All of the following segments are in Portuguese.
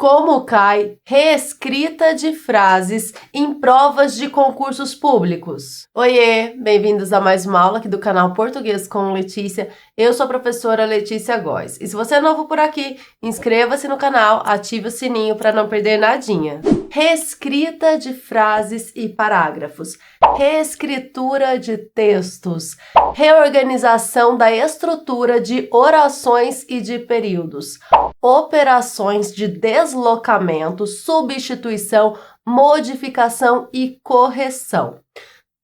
Como cai reescrita de frases em provas de concursos públicos? Oiê, bem-vindos a mais uma aula aqui do canal Português com Letícia. Eu sou a professora Letícia Góes. E se você é novo por aqui, inscreva-se no canal, ative o sininho para não perder nadinha. Reescrita de frases e parágrafos, reescritura de textos, reorganização da estrutura de orações e de períodos, operações de deslocamento, substituição, modificação e correção.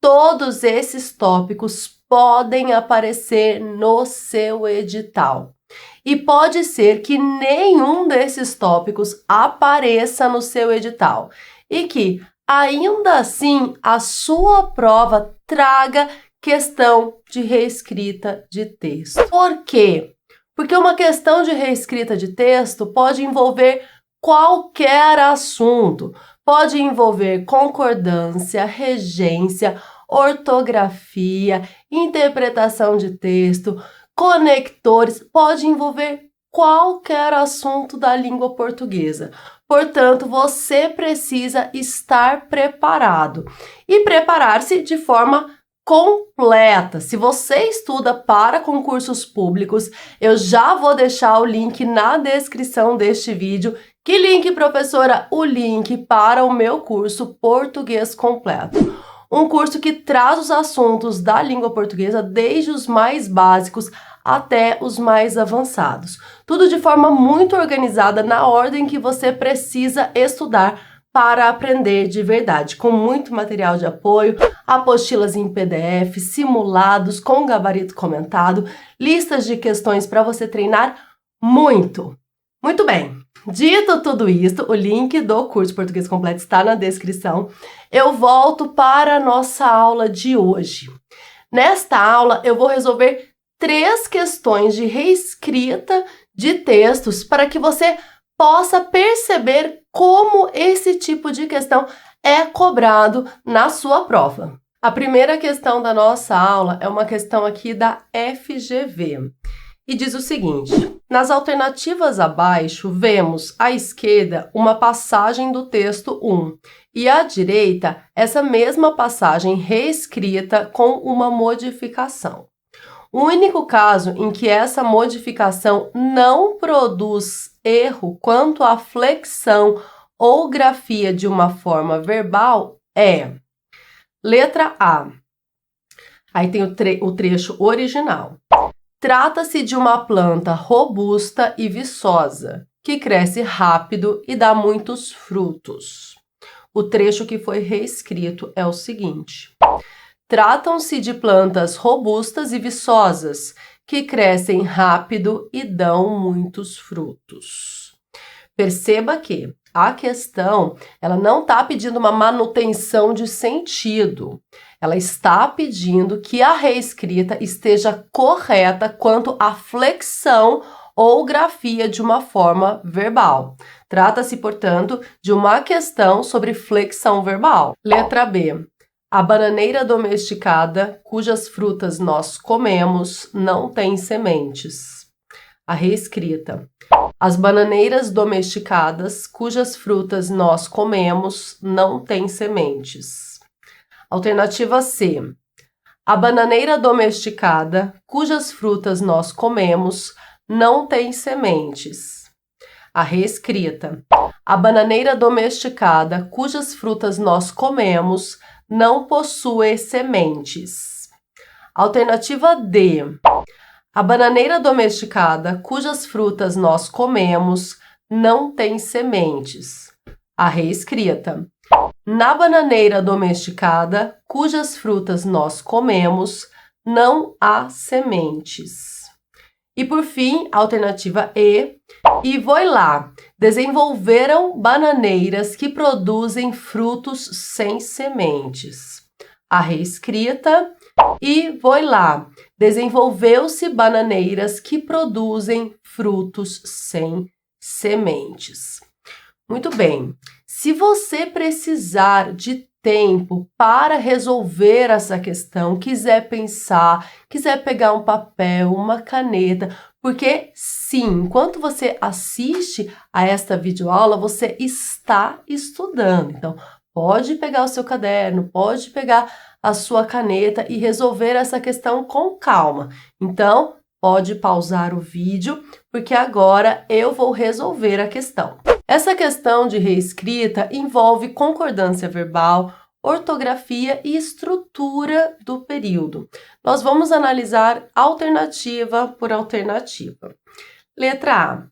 Todos esses tópicos podem aparecer no seu edital. E pode ser que nenhum desses tópicos apareça no seu edital e que, ainda assim, a sua prova traga questão de reescrita de texto. Por quê? Porque uma questão de reescrita de texto pode envolver qualquer assunto, pode envolver concordância, regência, ortografia, interpretação de texto, conectores, pode envolver qualquer assunto da língua portuguesa. Portanto, você precisa estar preparado e preparar-se de forma completa. Se você estuda para concursos públicos, eu já vou deixar o link na descrição deste vídeo. Que link, professora? O link para o meu curso Português Completo. Um curso que traz os assuntos da língua portuguesa desde os mais básicos até os mais avançados. Tudo de forma muito organizada na ordem que você precisa estudar para aprender de verdade, com muito material de apoio, apostilas em PDF, simulados com gabarito comentado, listas de questões para você treinar muito. Muito bem, dito tudo isso, o link do curso Português Completo está na descrição. Eu volto para a nossa aula de hoje. Nesta aula, eu vou resolver 3 questões de reescrita de textos para que você possa perceber como esse tipo de questão é cobrado na sua prova. A primeira questão da nossa aula é uma questão aqui da FGV e diz o seguinte: nas alternativas abaixo, vemos à esquerda uma passagem do texto 1 e à direita essa mesma passagem reescrita com uma modificação. O único caso em que essa modificação não produz erro quanto à flexão ou grafia de uma forma verbal é letra A. Aí tem o trecho original. Trata-se de uma planta robusta e viçosa, que cresce rápido e dá muitos frutos. O trecho que foi reescrito é o seguinte: tratam-se de plantas robustas e viçosas, que crescem rápido e dão muitos frutos. Perceba que a questão, ela não está pedindo uma manutenção de sentido. Ela está pedindo que a reescrita esteja correta quanto à flexão ou grafia de uma forma verbal. Trata-se, portanto, de uma questão sobre flexão verbal. Letra B. A bananeira domesticada, cujas frutas nós comemos, não tem sementes. A reescrita. As bananeiras domesticadas, cujas frutas nós comemos, não têm sementes. Alternativa C. A bananeira domesticada, cujas frutas nós comemos, não tem sementes. A reescrita. A bananeira domesticada, cujas frutas nós comemos, não possui sementes. Alternativa D. A bananeira domesticada, cujas frutas nós comemos, não tem sementes. A reescrita. Na bananeira domesticada, cujas frutas nós comemos, não há sementes. E por fim, alternativa E. E voi lá, desenvolveram bananeiras que produzem frutos sem sementes. A reescrita. E voi lá, desenvolveu-se bananeiras que produzem frutos sem sementes. Muito bem. Se você precisar de tempo para resolver essa questão, quiser pensar, quiser pegar um papel, uma caneta, porque sim, enquanto você assiste a esta videoaula, você está estudando. Então, pode pegar o seu caderno, pode pegar a sua caneta e resolver essa questão com calma. Então, pode pausar o vídeo, porque agora eu vou resolver a questão. Essa questão de reescrita envolve concordância verbal, ortografia e estrutura do período. Nós vamos analisar alternativa por alternativa. Letra A.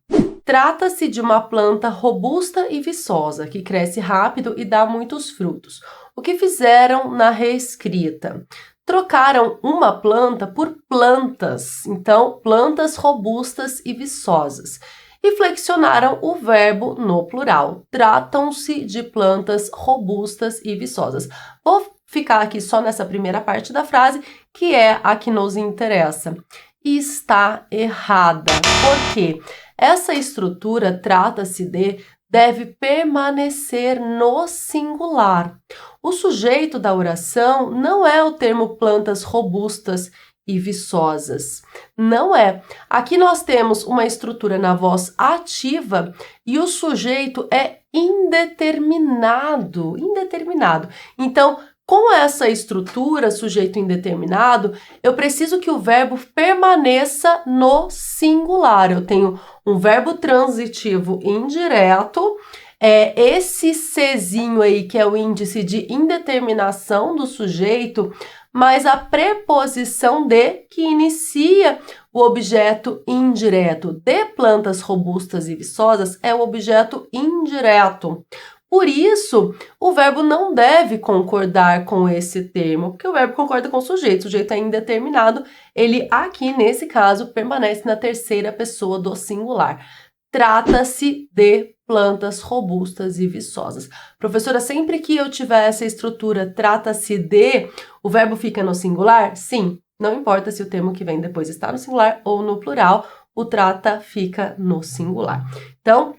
Trata-se de uma planta robusta e viçosa, que cresce rápido e dá muitos frutos. O que fizeram na reescrita? Trocaram uma planta por plantas, então plantas robustas e viçosas. E flexionaram o verbo no plural. Tratam-se de plantas robustas e viçosas. Vou ficar aqui só nessa primeira parte da frase, que é a que nos interessa. Está errada. Por quê? Essa estrutura trata-se de deve permanecer no singular. O sujeito da oração não é o termo plantas robustas e viçosas. Não é. Aqui nós temos uma estrutura na voz ativa e o sujeito é indeterminado. Indeterminado. Então, com essa estrutura, sujeito indeterminado, eu preciso que o verbo permaneça no singular. Eu tenho um verbo transitivo indireto, esse Czinho aí, que é o índice de indeterminação do sujeito, mas a preposição de, que inicia o objeto indireto. De plantas robustas e viçosas é o objeto indireto. Por isso, o verbo não deve concordar com esse termo, porque o verbo concorda com o sujeito é indeterminado, ele aqui, nesse caso, permanece na terceira pessoa do singular. Trata-se de plantas robustas e viçosas. Professora, sempre que eu tiver essa estrutura, trata-se de, o verbo fica no singular? Sim, não importa se o termo que vem depois está no singular ou no plural, o trata fica no singular. Então,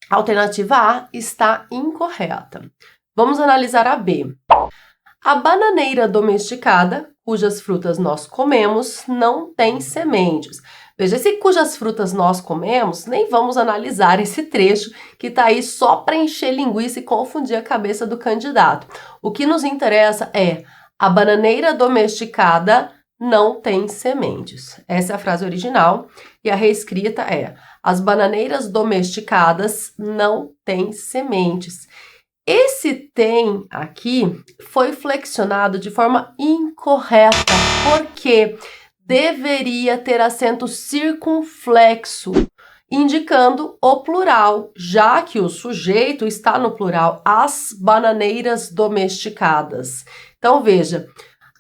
a alternativa A está incorreta. Vamos analisar a B. A bananeira domesticada, cujas frutas nós comemos, não tem sementes. Veja, esse cujas frutas nós comemos, nem vamos analisar esse trecho que está aí só para encher linguiça e confundir a cabeça do candidato. O que nos interessa é a bananeira domesticada não tem sementes. Essa é a frase original e a reescrita é: as bananeiras domesticadas não têm sementes. Esse tem aqui foi flexionado de forma incorreta, porque deveria ter acento circunflexo, indicando o plural, já que o sujeito está no plural, as bananeiras domesticadas. Então, veja,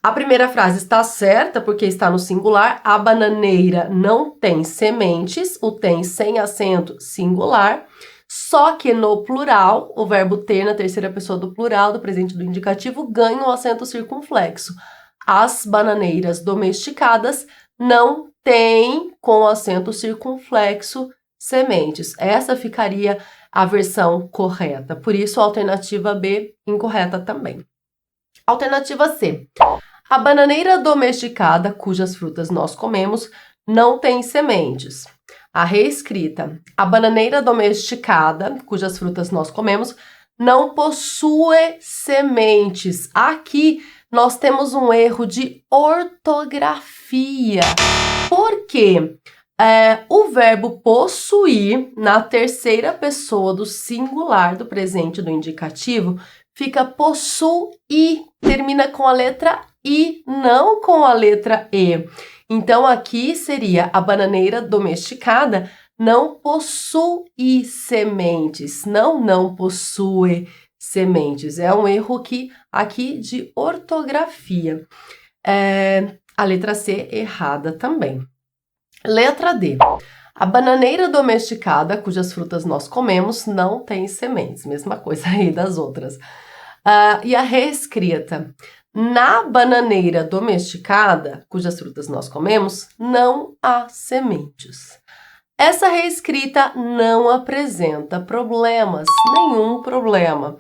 a primeira frase está certa, porque está no singular, a bananeira não tem sementes, o tem sem acento singular, só que no plural, o verbo ter na terceira pessoa do plural, do presente do indicativo, ganha um acento circunflexo. As bananeiras domesticadas não têm, com acento circunflexo, sementes. Essa ficaria a versão correta, por isso a alternativa B incorreta também. Alternativa C. A bananeira domesticada, cujas frutas nós comemos, não tem sementes. A reescrita. A bananeira domesticada, cujas frutas nós comemos, não possui sementes. Aqui nós temos um erro de ortografia. Por quê? O verbo possuir, na terceira pessoa do singular do presente do indicativo, fica possui, termina com a letra I, não com a letra E. Então, aqui seria a bananeira domesticada não possui sementes, não possui sementes. É um erro aqui de ortografia. A letra C errada também. Letra D. A bananeira domesticada, cujas frutas nós comemos, não tem sementes. Mesma coisa aí das outras. E a reescrita. Na bananeira domesticada, cujas frutas nós comemos, não há sementes. Essa reescrita não apresenta problemas, nenhum problema.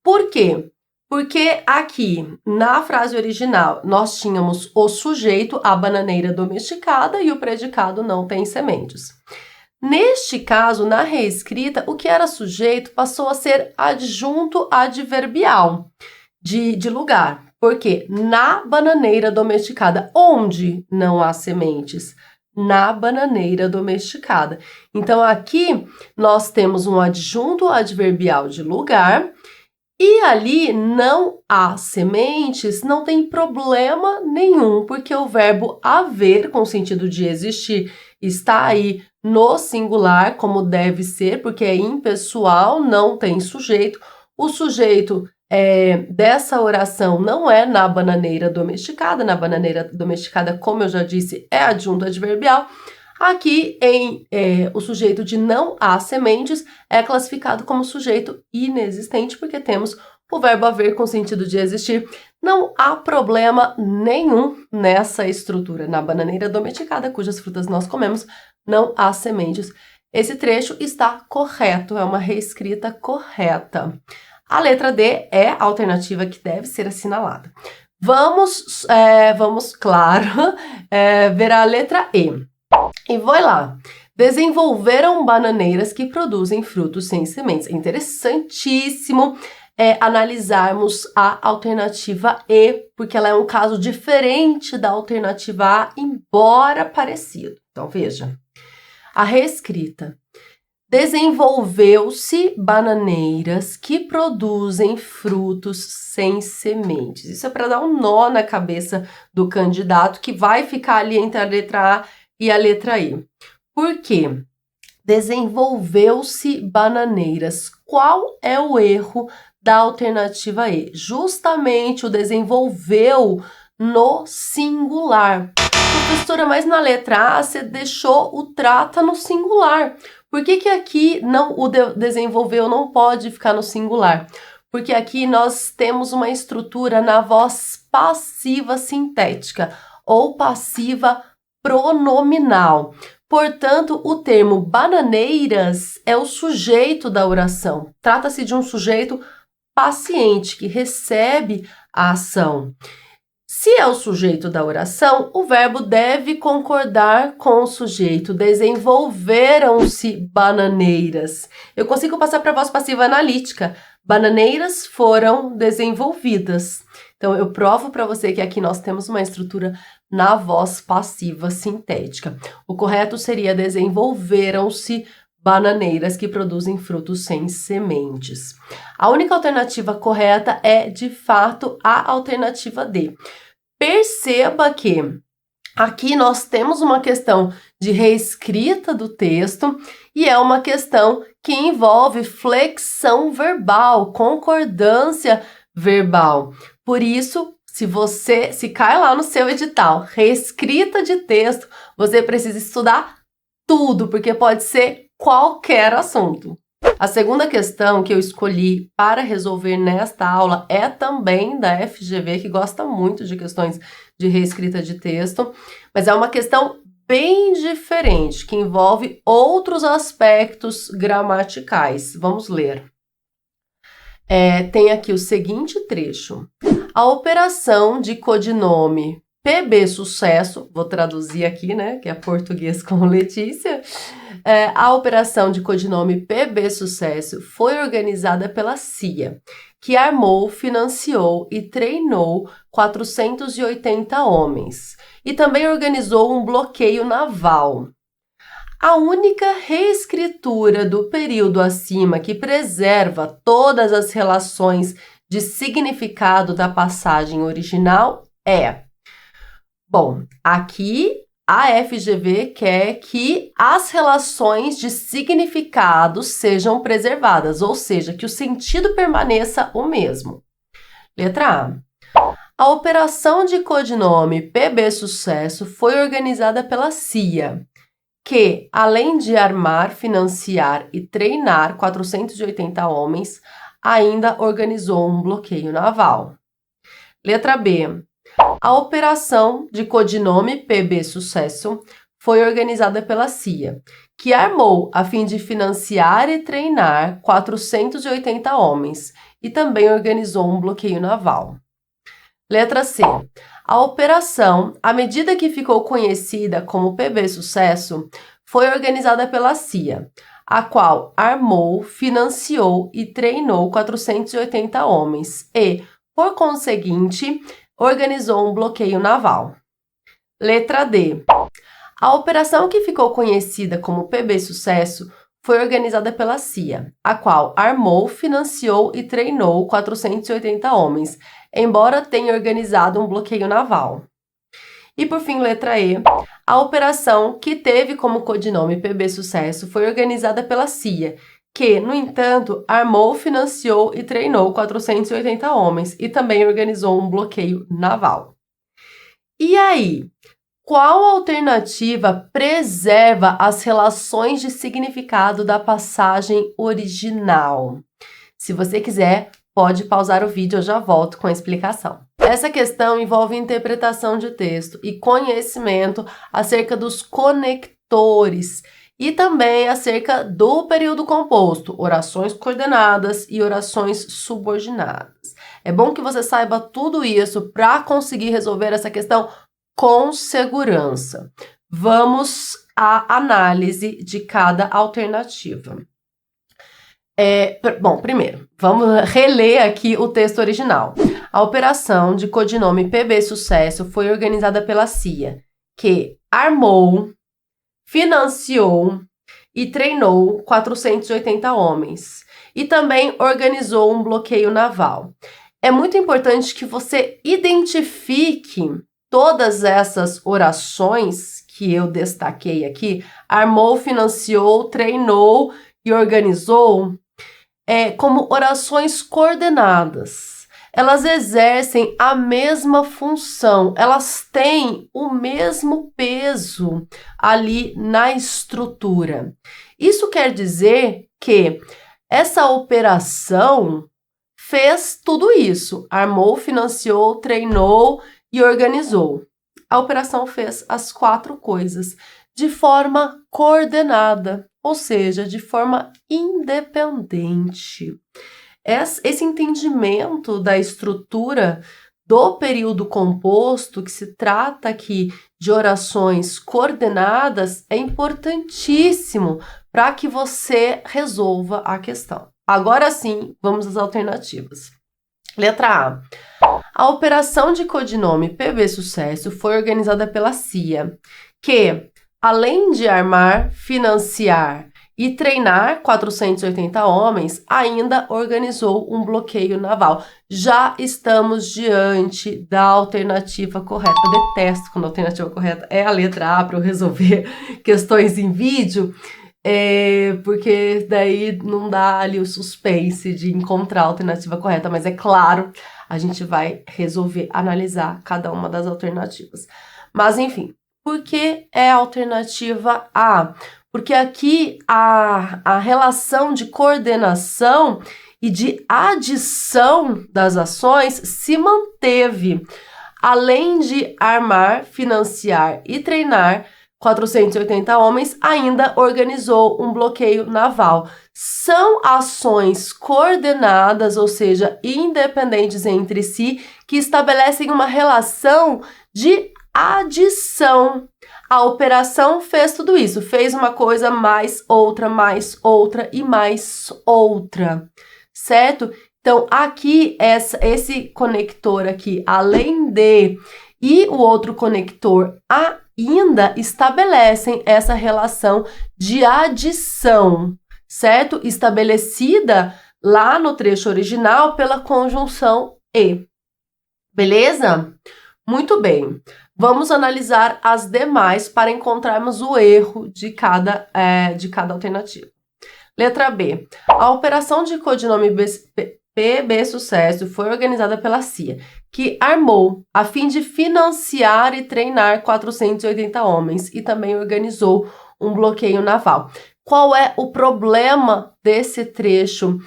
Por quê? Porque aqui, na frase original, nós tínhamos o sujeito, a bananeira domesticada, e o predicado não tem sementes. Neste caso, na reescrita, o que era sujeito passou a ser adjunto adverbial de lugar. Porque na bananeira domesticada, onde não há sementes? Na bananeira domesticada. Então, aqui nós temos um adjunto adverbial de lugar e ali não há sementes, não tem problema nenhum, porque o verbo haver, com o sentido de existir, está aí no singular, como deve ser, porque é impessoal, não tem sujeito. O sujeito dessa oração não é na bananeira domesticada. Na bananeira domesticada, como eu já disse, é adjunto adverbial. Aqui, o sujeito de não há sementes é classificado como sujeito inexistente, porque temos o verbo haver com sentido de existir. Não há problema nenhum nessa estrutura. Na bananeira domesticada, cujas frutas nós comemos, não há sementes. Esse trecho está correto, é uma reescrita correta. A letra D é a alternativa que deve ser assinalada. Vamos, claro, ver a letra E. E vai lá. Desenvolveram bananeiras que produzem frutos sem sementes. É interessantíssimo analisarmos a alternativa E, porque ela é um caso diferente da alternativa A, embora parecido. Então, veja. A reescrita. Desenvolveu-se bananeiras que produzem frutos sem sementes. Isso é para dar um nó na cabeça do candidato, que vai ficar ali entre a letra A e a letra I. Por quê? Desenvolveu-se bananeiras. Qual é o erro da alternativa E? Justamente o desenvolveu no singular. Professora, mas na letra A você deixou o trata no singular. Por que aqui o desenvolveu não pode ficar no singular? Porque aqui nós temos uma estrutura na voz passiva sintética ou passiva pronominal. Portanto, o termo bananeiras é o sujeito da oração. Trata-se de um sujeito paciente que recebe a ação. Se é o sujeito da oração, o verbo deve concordar com o sujeito. Desenvolveram-se bananeiras. Eu consigo passar para a voz passiva analítica. Bananeiras foram desenvolvidas. Então, eu provo para você que aqui nós temos uma estrutura na voz passiva sintética. O correto seria desenvolveram-se bananeiras que produzem frutos sem sementes. A única alternativa correta é, de fato, a alternativa D. Perceba que aqui nós temos uma questão de reescrita do texto e é uma questão que envolve flexão verbal, concordância verbal. Por isso, se cai lá no seu edital, reescrita de texto, você precisa estudar tudo, porque pode ser qualquer assunto. A segunda questão que eu escolhi para resolver nesta aula é também da FGV, que gosta muito de questões de reescrita de texto, mas é uma questão bem diferente, que envolve outros aspectos gramaticais. Vamos ler. Tem aqui o seguinte trecho. A operação de codinome PB Sucesso, vou traduzir aqui, né, que é português com Letícia. A operação de codinome PB Sucesso foi organizada pela CIA, que armou, financiou e treinou 480 homens, e também organizou um bloqueio naval. A única reescritura do período acima que preserva todas as relações de significado da passagem original é... Bom, aqui a FGV quer que as relações de significado sejam preservadas, ou seja, que o sentido permaneça o mesmo. Letra A. A operação de codinome PB Sucesso foi organizada pela CIA, que, além de armar, financiar e treinar 480 homens, ainda organizou um bloqueio naval. Letra B. A operação de codinome PB Sucesso foi organizada pela CIA, que armou a fim de financiar e treinar 480 homens e também organizou um bloqueio naval. Letra C. A operação, à medida que ficou conhecida como PB Sucesso, foi organizada pela CIA, a qual armou, financiou e treinou 480 homens e, por conseguinte, organizou um bloqueio naval. Letra D. A operação que ficou conhecida como PB Sucesso foi organizada pela CIA, a qual armou, financiou e treinou 480 homens, embora tenha organizado um bloqueio naval. E por fim, letra E, a operação que teve como codinome PB Sucesso foi organizada pela CIA, que, no entanto, armou, financiou e treinou 480 homens e também organizou um bloqueio naval. E aí, qual alternativa preserva as relações de significado da passagem original? Se você quiser, pode pausar o vídeo, eu já volto com a explicação. Essa questão envolve interpretação de texto e conhecimento acerca dos conectores e também acerca do período composto, orações coordenadas e orações subordinadas. É bom que você saiba tudo isso para conseguir resolver essa questão com segurança. Vamos à análise de cada alternativa. Primeiro, vamos reler aqui o texto original. A operação de codinome PB Sucesso foi organizada pela CIA, que armou, financiou e treinou 480 homens e também organizou um bloqueio naval. É muito importante que você identifique todas essas orações que eu destaquei aqui, armou, financiou, treinou e organizou, como orações coordenadas. Elas exercem a mesma função, elas têm o mesmo peso ali na estrutura. Isso quer dizer que essa operação fez tudo isso, armou, financiou, treinou e organizou. A operação fez as 4 coisas de forma coordenada, ou seja, de forma independente. Esse entendimento da estrutura do período composto, que se trata aqui de orações coordenadas, é importantíssimo para que você resolva a questão. Agora sim, vamos às alternativas. Letra A. A operação de codinome PB Sucesso foi organizada pela CIA, que, além de armar, financiar e treinar 480 homens, ainda organizou um bloqueio naval. Já estamos diante da alternativa correta. Eu detesto quando a alternativa correta é a letra A para eu resolver questões em vídeo, porque daí não dá ali o suspense de encontrar a alternativa correta, mas é claro, a gente vai resolver, analisar cada uma das alternativas. Mas enfim, por que é a alternativa A? Porque aqui a relação de coordenação e de adição das ações se manteve. Além de armar, financiar e treinar 480 homens, ainda organizou um bloqueio naval. São ações coordenadas, ou seja, independentes entre si, que estabelecem uma relação de adição. A operação fez tudo isso, fez uma coisa mais outra e mais outra, certo? Então, aqui, esse conector aqui, além de, e o outro conector ainda estabelecem essa relação de adição, certo? Estabelecida lá no trecho original pela conjunção e. Beleza? Muito bem. Vamos analisar as demais para encontrarmos o erro de cada alternativa. Letra B. A operação de codinome PB Sucesso foi organizada pela CIA, que armou a fim de financiar e treinar 480 homens e também organizou um bloqueio naval. Qual é o problema desse trecho?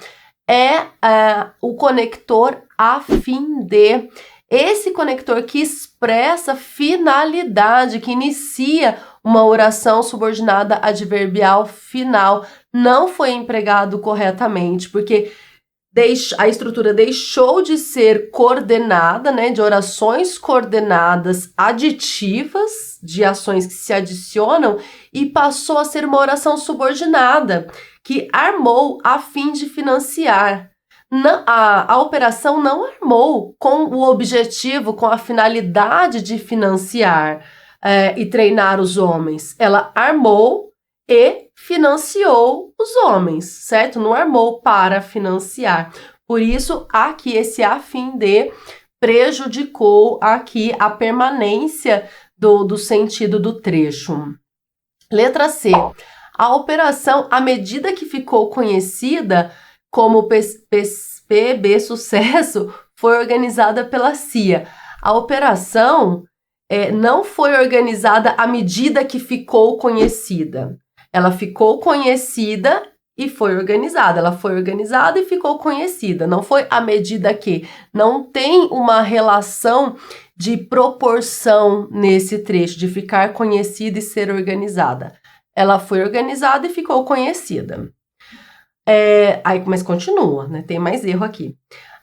O conector a fim de. Esse conector que expressa finalidade, que inicia uma oração subordinada adverbial final não foi empregado corretamente, porque a estrutura deixou de ser coordenada, né, de orações coordenadas aditivas, de ações que se adicionam, e passou a ser uma oração subordinada, que armou a fim de financiar. A operação não armou com o objetivo, com a finalidade de financiar e treinar os homens. Ela armou e financiou os homens, certo? Não armou para financiar. Por isso, aqui esse a fim de prejudicou aqui a permanência do sentido do trecho. Letra C. A operação, à medida que ficou conhecida como PB Sucesso, foi organizada pela CIA. A operação não foi organizada à medida que ficou conhecida. Ela ficou conhecida e foi organizada. Ela foi organizada e ficou conhecida. Não foi à medida que. Não tem uma relação de proporção nesse trecho, de ficar conhecida e ser organizada. Ela foi organizada e ficou conhecida. Mas continua, né? Tem mais erro aqui.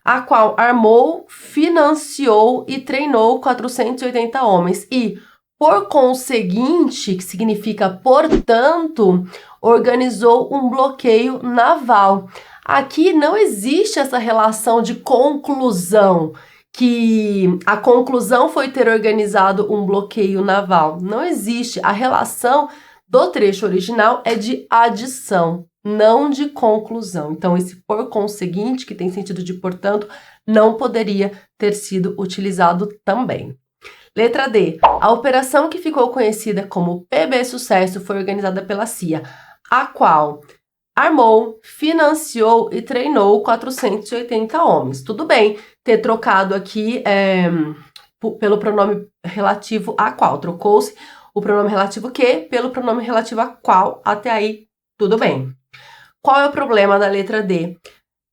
A qual armou, financiou e treinou 480 homens e, por conseguinte, que significa portanto, organizou um bloqueio naval. Aqui não existe essa relação de conclusão, que a conclusão foi ter organizado um bloqueio naval. Não existe. A relação do trecho original é de adição, não de conclusão. Então, esse por conseguinte, que tem sentido de portanto, não poderia ter sido utilizado também. Letra D. A operação que ficou conhecida como PB Sucesso foi organizada pela CIA, a qual armou, financiou e treinou 480 homens. Tudo bem ter trocado aqui pelo pronome relativo a qual. Trocou-se o pronome relativo que pelo pronome relativo a qual. Até aí, tudo bem. Qual é o problema da letra D?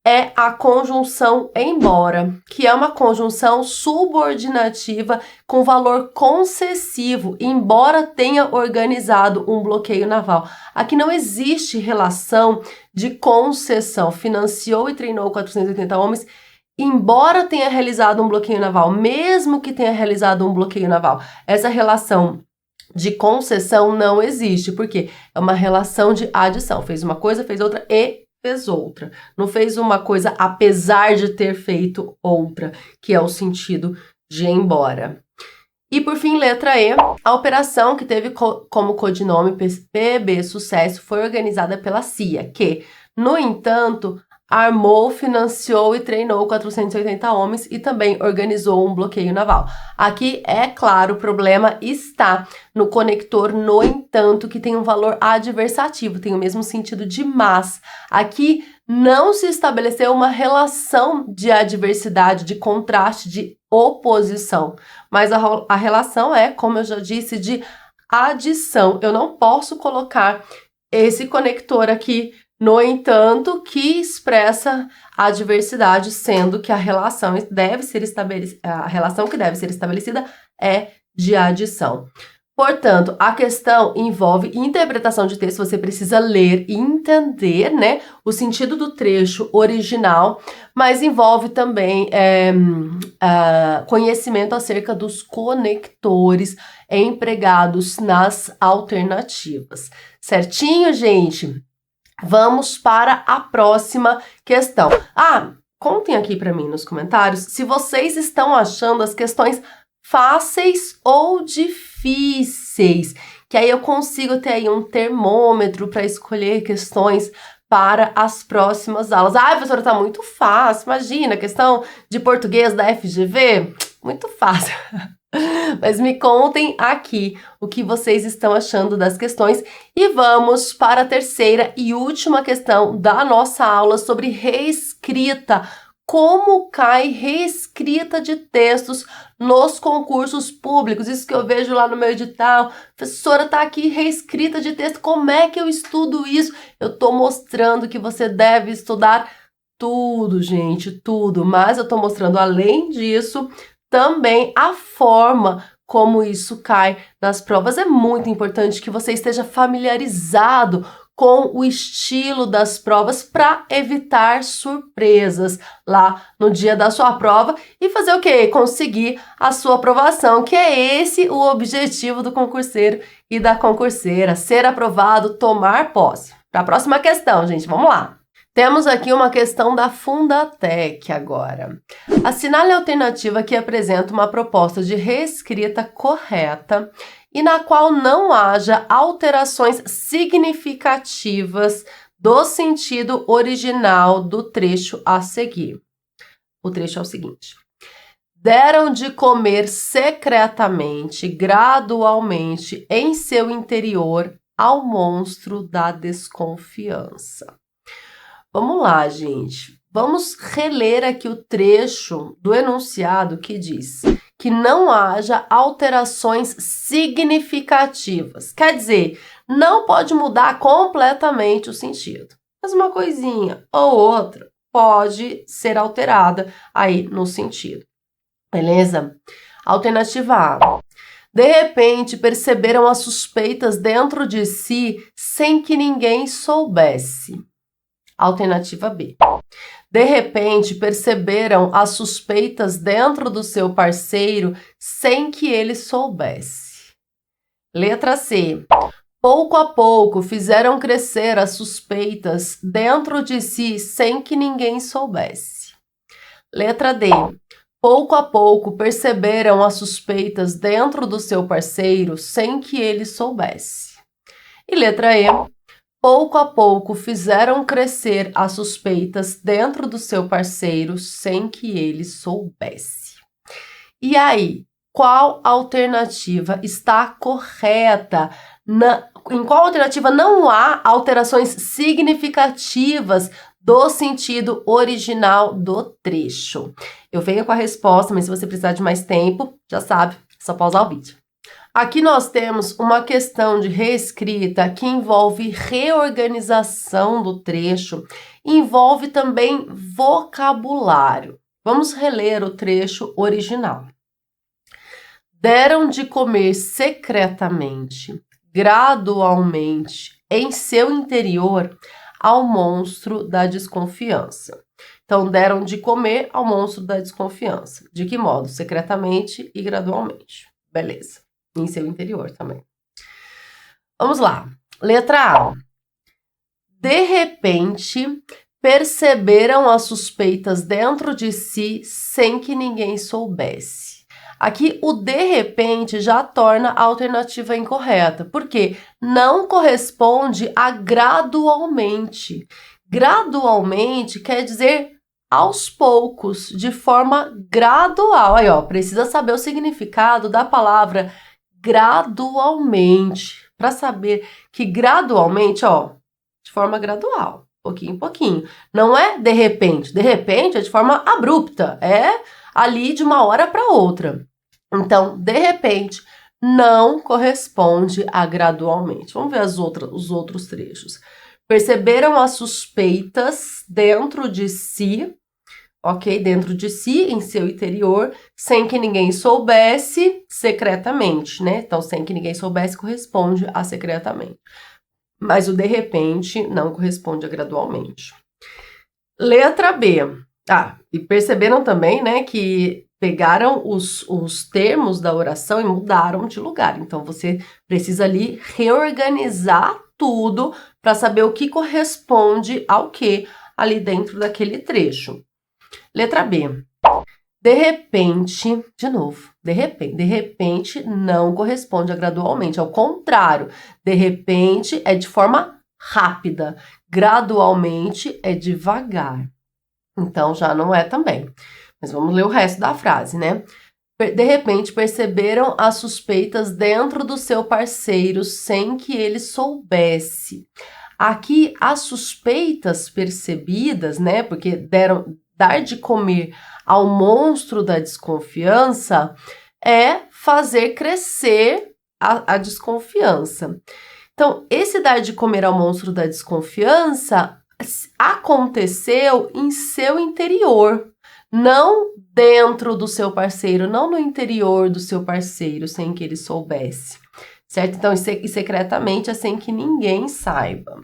É a conjunção embora, que é uma conjunção subordinativa com valor concessivo, embora tenha organizado um bloqueio naval. Aqui não existe relação de concessão. Financiou e treinou 480 homens, embora tenha realizado um bloqueio naval, mesmo que tenha realizado um bloqueio naval. Essa relação de concessão não existe, porque é uma relação de adição. Fez uma coisa, fez outra e fez outra. Não fez uma coisa apesar de ter feito outra, que é o sentido de embora. E por fim, letra E, a operação que teve como codinome PB Sucesso foi organizada pela CIA, que, no entanto, armou, financiou e treinou 480 homens e também organizou um bloqueio naval. Aqui, é claro, o problema está no conector no entanto, que tem um valor adversativo, tem o mesmo sentido de mas. Aqui não se estabeleceu uma relação de adversidade, de contraste, de oposição, mas a relação é, como eu já disse, de adição. Eu não posso colocar esse conector aqui, no entanto, que expressa a adversidade, sendo que a relação que deve ser estabelecida é de adição. Portanto, a questão envolve interpretação de texto, você precisa ler e entender, né, o sentido do trecho original, mas envolve também conhecimento acerca dos conectores empregados nas alternativas. Certinho, gente? Vamos para a próxima questão. Contem aqui para mim nos comentários se vocês estão achando as questões fáceis ou difíceis, que aí eu consigo ter aí um termômetro para escolher questões para as próximas aulas. Professora, tá muito fácil, imagina, questão de português da FGV, muito fácil. Mas me contem aqui o que vocês estão achando das questões e vamos para a terceira e última questão da nossa aula sobre reescrita. Como cai reescrita de textos nos concursos públicos? Isso que eu vejo lá no meu edital. Professora, tá aqui reescrita de texto. Como é que eu estudo isso? Eu tô mostrando que você deve estudar tudo, gente, tudo. Mas eu tô mostrando, além disso, também a forma como isso cai nas provas. É muito importante que você esteja familiarizado com o estilo das provas para evitar surpresas lá no dia da sua prova e fazer o quê? Conseguir a sua aprovação, que é esse o objetivo do concurseiro e da concurseira, ser aprovado, tomar posse. Para a próxima questão, gente, vamos lá. Temos aqui uma questão da Fundatec agora. Assinale a alternativa que apresenta uma proposta de reescrita correta e na qual não haja alterações significativas do sentido original do trecho a seguir. O trecho é o seguinte: deram de comer secretamente, gradualmente, em seu interior, ao monstro da desconfiança. Vamos lá, gente. Vamos reler aqui o trecho do enunciado que diz que não haja alterações significativas. Quer dizer, não pode mudar completamente o sentido. Mas uma coisinha ou outra pode ser alterada aí no sentido. Beleza? Alternativa A. De repente, perceberam as suspeitas dentro de si sem que ninguém soubesse. Alternativa B. De repente, perceberam as suspeitas dentro do seu parceiro sem que ele soubesse. Letra C. Pouco a pouco, fizeram crescer as suspeitas dentro de si sem que ninguém soubesse. Letra D. Pouco a pouco, perceberam as suspeitas dentro do seu parceiro sem que ele soubesse. E letra E. Pouco a pouco, fizeram crescer as suspeitas dentro do seu parceiro sem que ele soubesse. E aí, qual alternativa está correta? Em qual alternativa não há alterações significativas do sentido original do trecho? Eu venho com a resposta, mas se você precisar de mais tempo, já sabe, é só pausar o vídeo. Aqui nós temos uma questão de reescrita que envolve reorganização do trecho, envolve também vocabulário. Vamos reler o trecho original. Deram de comer secretamente, gradualmente, em seu interior, ao monstro da desconfiança. Então, deram de comer ao monstro da desconfiança. De que modo? Secretamente e gradualmente. Beleza. Em seu interior também. Vamos lá. Letra A. De repente, perceberam as suspeitas dentro de si sem que ninguém soubesse. Aqui, o de repente já torna a alternativa incorreta, porque não corresponde a gradualmente. Gradualmente quer dizer aos poucos, de forma gradual. Aí, ó, precisa saber o significado da palavra gradualmente, para saber que gradualmente, ó, de forma gradual, pouquinho em pouquinho. Não é de repente é de forma abrupta, é ali de uma hora para outra. Então, de repente, não corresponde a gradualmente. Vamos ver os outros trechos. Perceberam as suspeitas dentro de si, ok? Dentro de si, em seu interior, sem que ninguém soubesse, secretamente, né? Então, sem que ninguém soubesse corresponde a secretamente. Mas o de repente não corresponde a gradualmente. Letra B. E perceberam também, né, que pegaram os termos da oração e mudaram de lugar. Então, você precisa ali reorganizar tudo para saber o que corresponde ao que ali dentro daquele trecho. Letra B. De repente, de novo, de repente não corresponde a gradualmente, ao contrário, de repente é de forma rápida, gradualmente é devagar. Então, já não é também. Mas vamos ler o resto da frase, né? De repente, perceberam as suspeitas dentro do seu parceiro sem que ele soubesse. Aqui, as suspeitas percebidas, né? Porque dar de comer ao monstro da desconfiança é fazer crescer a desconfiança. Então, esse dar de comer ao monstro da desconfiança aconteceu em seu interior. Não dentro do seu parceiro, não no interior do seu parceiro, sem que ele soubesse, certo? Então, e secretamente é sem que ninguém saiba.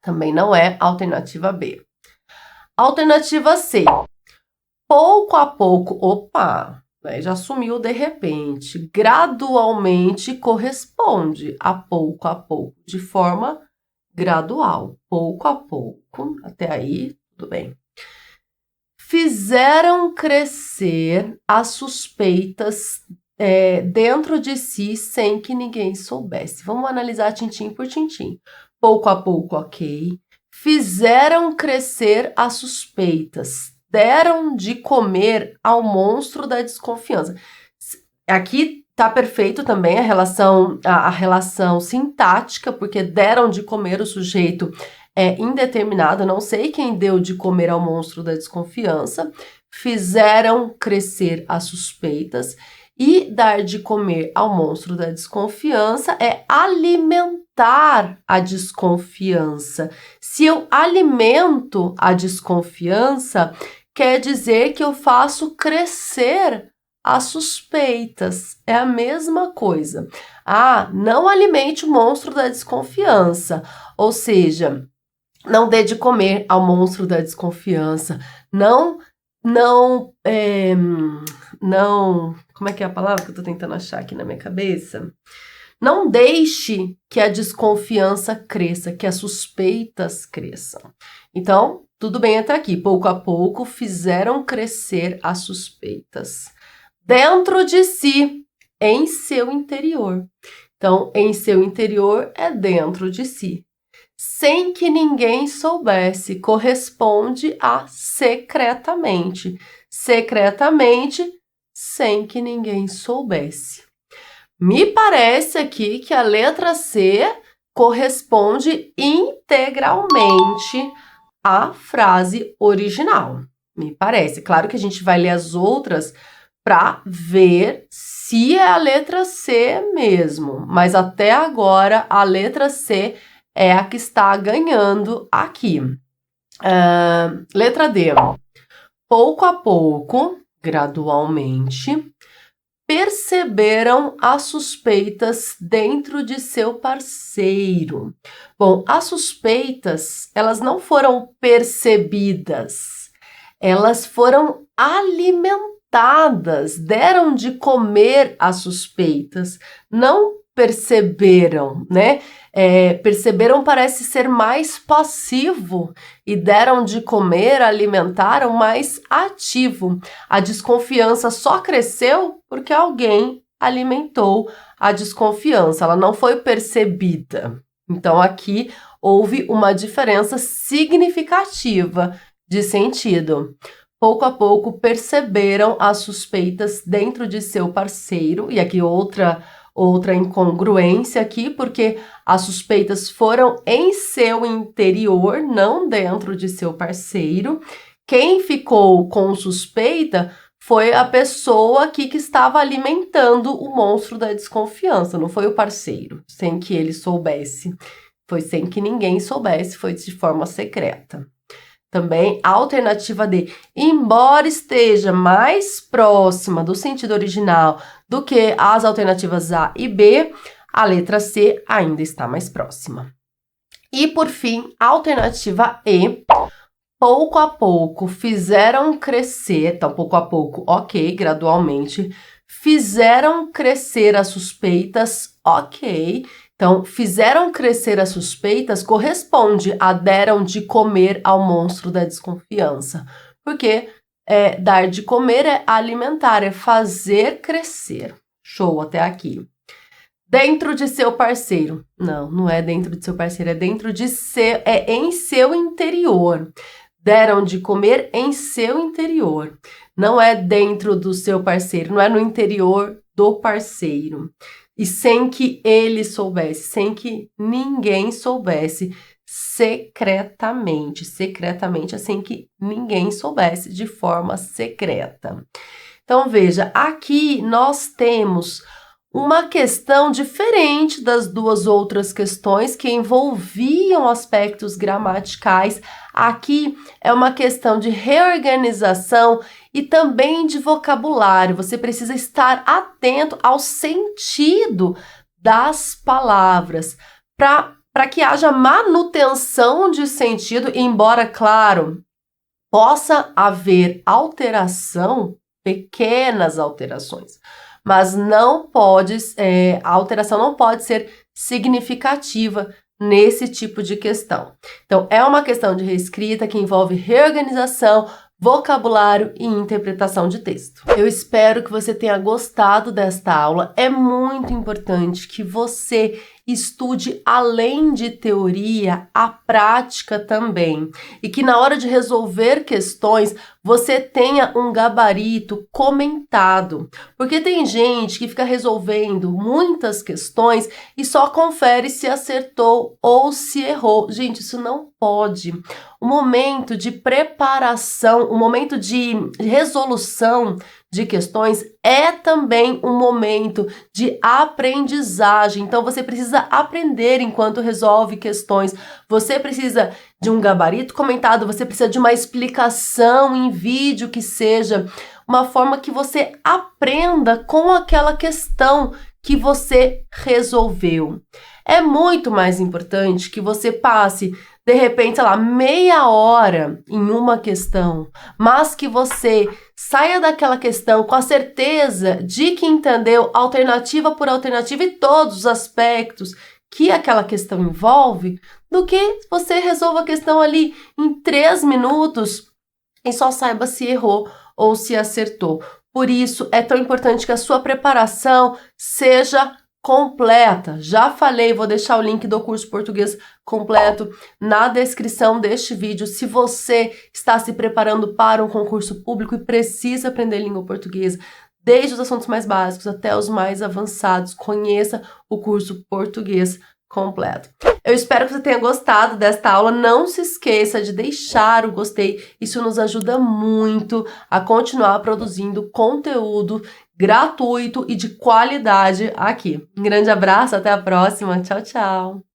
Também não é alternativa B. Alternativa C. Pouco a pouco, opa, já sumiu de repente, gradualmente corresponde a pouco, de forma gradual, pouco a pouco, até aí, tudo bem. Fizeram crescer as suspeitas dentro de si sem que ninguém soubesse. Vamos analisar tintim por tintim. Pouco a pouco, ok. Fizeram crescer as suspeitas. Deram de comer ao monstro da desconfiança. Aqui tá perfeito também a relação sintática, porque deram de comer, o sujeito é indeterminado, não sei quem deu de comer ao monstro da desconfiança. Fizeram crescer as suspeitas. E dar de comer ao monstro da desconfiança é alimentar a desconfiança. Se eu alimento a desconfiança, quer dizer que eu faço crescer as suspeitas. É a mesma coisa. Não alimente o monstro da desconfiança. Ou seja, não dê de comer ao monstro da desconfiança. Não, como é que é a palavra que eu tô tentando achar aqui na minha cabeça? Não deixe que a desconfiança cresça, que as suspeitas cresçam. Então, tudo bem até aqui. Pouco a pouco, fizeram crescer as suspeitas. Dentro de si, em seu interior. Então, em seu interior é dentro de si. Sem que ninguém soubesse, corresponde a secretamente. Secretamente, sem que ninguém soubesse. Me parece aqui que a letra C corresponde integralmente à frase original. Me parece. Claro que a gente vai ler as outras para ver se é a letra C mesmo. Mas até agora, a letra C é a que está ganhando aqui. Letra D. Pouco a pouco, gradualmente, perceberam as suspeitas dentro de seu parceiro. Bom, as suspeitas, elas não foram percebidas, elas foram alimentadas, deram de comer as suspeitas, não perceberam, né? Perceberam parece ser mais passivo e deram de comer, alimentaram mais ativo. A desconfiança só cresceu porque alguém alimentou a desconfiança, ela não foi percebida. Então aqui houve uma diferença significativa de sentido. Pouco a pouco perceberam as suspeitas dentro de seu parceiro, e aqui outra incongruência aqui, porque as suspeitas foram em seu interior, não dentro de seu parceiro. Quem ficou com suspeita foi a pessoa aqui que estava alimentando o monstro da desconfiança, não foi o parceiro, sem que ele soubesse. Foi sem que ninguém soubesse, foi de forma secreta. Também a alternativa D, embora esteja mais próxima do sentido original do que as alternativas A e B, a letra C ainda está mais próxima. E, por fim, a alternativa E, pouco a pouco fizeram crescer, então pouco a pouco, ok, gradualmente, fizeram crescer as suspeitas, ok. Então, fizeram crescer as suspeitas corresponde a deram de comer ao monstro da desconfiança. Porque dar de comer é alimentar, é fazer crescer. Show até aqui. Dentro de seu parceiro. Não é dentro de seu parceiro, é dentro de seu, é em seu interior. Deram de comer em seu interior. Não é dentro do seu parceiro, não é no interior do parceiro. E sem que ele soubesse, sem que ninguém soubesse, secretamente. Secretamente é sem que ninguém soubesse, de forma secreta. Então, veja, aqui nós temos uma questão diferente das duas outras questões que envolviam aspectos gramaticais. Aqui é uma questão de reorganização e também de vocabulário. Você precisa estar atento ao sentido das palavras para que haja manutenção de sentido, embora, claro, possa haver alteração, pequenas alterações, mas não pode, a alteração não pode ser significativa nesse tipo de questão. Então, é uma questão de reescrita que envolve reorganização, vocabulário e interpretação de texto. Eu espero que você tenha gostado desta aula. É muito importante que você estude, além de teoria, a prática também. E que na hora de resolver questões, você tenha um gabarito comentado. Porque tem gente que fica resolvendo muitas questões e só confere se acertou ou se errou. Gente, isso não pode. O momento de preparação, o momento de resolução de questões é também um momento de aprendizagem. Então, você precisa aprender enquanto resolve questões. Você precisa de um gabarito comentado, você precisa de uma explicação em vídeo que seja uma forma que você aprenda com aquela questão que você resolveu. É muito mais importante que você passe, de repente, sei lá, meia hora em uma questão, mas que você saia daquela questão com a certeza de que entendeu alternativa por alternativa e todos os aspectos que aquela questão envolve, do que você resolva a questão ali em 3 minutos e só saiba se errou ou se acertou. Por isso, é tão importante que a sua preparação seja completa. Já falei, vou deixar o link do curso português completo na descrição deste vídeo. Se você está se preparando para um concurso público e precisa aprender língua portuguesa, desde os assuntos mais básicos até os mais avançados, conheça o curso português completo. Eu espero que você tenha gostado desta aula. Não se esqueça de deixar o gostei. Isso nos ajuda muito a continuar produzindo conteúdo gratuito e de qualidade aqui. Um grande abraço, até a próxima. Tchau, tchau!